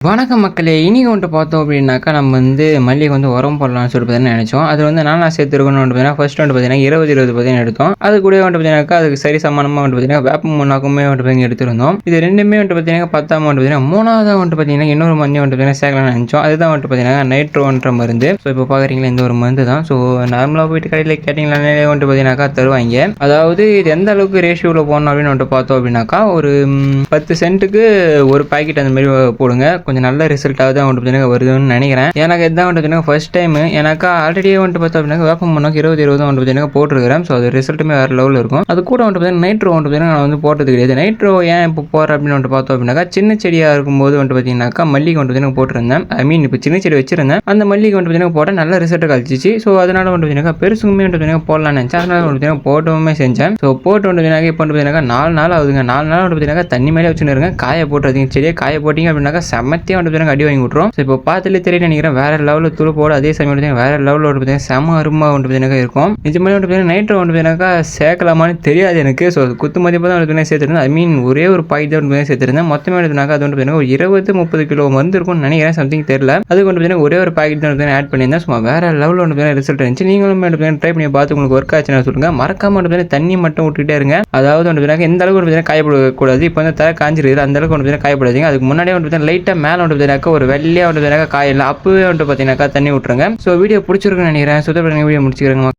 வணக்கம் மக்களே! இன்னைக்கு வந்துட்டு பார்த்தோம் அப்படின்னாக்கா, நம்ம மல்லிகை உரம் போடலாம்னு சொல்லிட்டு பார்த்தீங்கன்னா நெனைச்சோம். அது நானா சேர்த்துருக்கணும்னு பார்த்தீங்கன்னா, ஃபர்ஸ்ட் பார்த்தீங்கன்னா 20 பார்த்தீங்கன்னா எடுத்தோம். அது கூடவே பார்த்தீங்கன்னாக்கா, அதுக்கு சரி சமானமா பார்த்தீங்கன்னா, வேப்ப முன்னாக்குமே பார்த்தீங்கன்னா எடுத்திருந்தோம். இது 2மே பார்த்தீங்கன்னா பத்தாம பார்த்தீங்கன்னா, 3வதா பார்த்தீங்கன்னா இன்னொரு மருந்தையும் பார்த்தீங்கன்னா சேர்க்கலாம்னு நெனைச்சோம். அதுதான் பார்த்தீங்கன்னா நைட்ரோன்ற மருந்து. ஸோ இப்போ பார்க்குறீங்களா இந்த ஒரு மருந்து தான். ஸோ நார்மலா போயிட்டு கடையில கேட்டீங்கனாலே பார்த்தீங்கன்னாக்கா தருவாய்ங்க. அதாவது இது எந்த அளவுக்கு ரேஷியோல போடணும் அப்படின்னு பார்த்தோம் அப்படின்னாக்கா, ஒரு 10 சென்ட்டுக்கு ஒரு பாக்கெட் அந்த மாதிரி போடுங்க. கொஞ்சம் நல்ல ரிசல்ட்டாக தான் பார்த்தீங்கன்னா வருதுன்னு நினைக்கிறேன். எனக்கு இதான் பார்த்தீங்கன்னா ஃபர்ஸ்ட் டைம். எனக்கு ஆல்ரெடியே பார்த்தோம் அப்படின்னா வேப்ப முன்னாக்கு 20 பார்த்தீங்கன்னா போட்டிருக்கிறேன். ஸோ அது ரிசல்ட்டுமே வேறு லெவலில் இருக்கும். அது கூட பார்த்தீங்கன்னா நைட்ரோ பார்த்தீங்கன்னா நான் போட்டது கிடையாது. நைட்ரோ ஏன் இப்போ போடுறேன் அப்படின்னு பார்த்தோம் அப்படின்னாக்கா, சின்ன செடியாக இருக்கும்போது பார்த்தீங்கன்னாக்கா மல்லிகை பார்த்தீங்கன்னா போட்டிருந்தேன். ஐ மீன் இப்போ சின்ன செடி வச்சிருந்தேன். அந்த மல்லிகை பார்த்தீங்கன்னா போட்டால் நல்ல ரிசல்ட் கழிச்சிச்சு. ஸோ அதனால பார்த்தீங்கன்னா பெருசுக்குமே பார்த்தீங்கன்னா போடலாம்னு நினச்சேன். அதனால பார்த்தீங்கன்னா போட்டவுமே செஞ்சேன். ஸோ போட்டு பார்த்தீங்கன்னா இப்போ பார்த்தீங்கன்னா 4 நாள் ஆகுதுங்க. 4 நாள் பார்த்தீங்கன்னா தண்ணி மேலே வச்சுன்னு இருங்க. காய போட்டுறதுங்க. செடியை காய போட்டிங்க அப்படின்னாக்கா செமத்தியாக அடி வாங்கி விட்டுரும். ஸோ இப்போ பார்த்துட்டு தெரியும் நினைக்கிறேன். வேற லெவலில் துளுப்போட அதே சமயம் வேற லெவலில் பார்த்தீங்கன்னா செம அருமா இருக்கும். நிஜமாக பார்த்தீங்கன்னா நைட்ரோ பார்த்தீங்கன்னாக்கா சேர்க்கலாமான்னு தெரியாது எனக்கு. ஸோ குத்து மதிப்பு தான் சேர்த்துருந்தேன். ஐ மீன் ஒரே ஒரு பாக்கெட் தான் சேர்த்துருந்தேன். மொத்தமே எடுத்துனாக்கா அது பார்த்தீங்கன்னா ஒரு 20-30 கிலோ மருந்து இருக்கும்னு நினைக்கிறேன். சம்திங் தெரியல. அது பார்த்தீங்கன்னா ஒரே ஒரு பாக்கெட் தான் ஆட் பண்ணியிருந்தேன். சும்மா வேற லெவலில் ரிசல்ட் இருந்துச்சு. நீங்களும் ட்ரை பண்ணி பார்த்து உங்களுக்கு ஒர்க் ஆச்சுன்னு சொல்லுங்க. மறக்காம தண்ணி மட்டும் விட்டுட்டே இருங்க. அதாவது எந்த அளவுக்கு காயப்படக்கூடாது. இப்போ தலை காஞ்சிருக்கு. அந்த அளவுக்கு காயப்படாதீங்க. அதுக்கு முன்னாடியே லைட்டாக மேலே ஒரு வெள்ளையாக காயில்ல அப்பவே பார்த்தீங்கன்னாக்கா தண்ணி விட்டுருங்க. ஸோ வீடியோ பிடிச்சிருக்குன்னு நினைக்கிறேன். சுத்தப்பட்ட வீடியோ முடிச்சுக்கிறேங்க.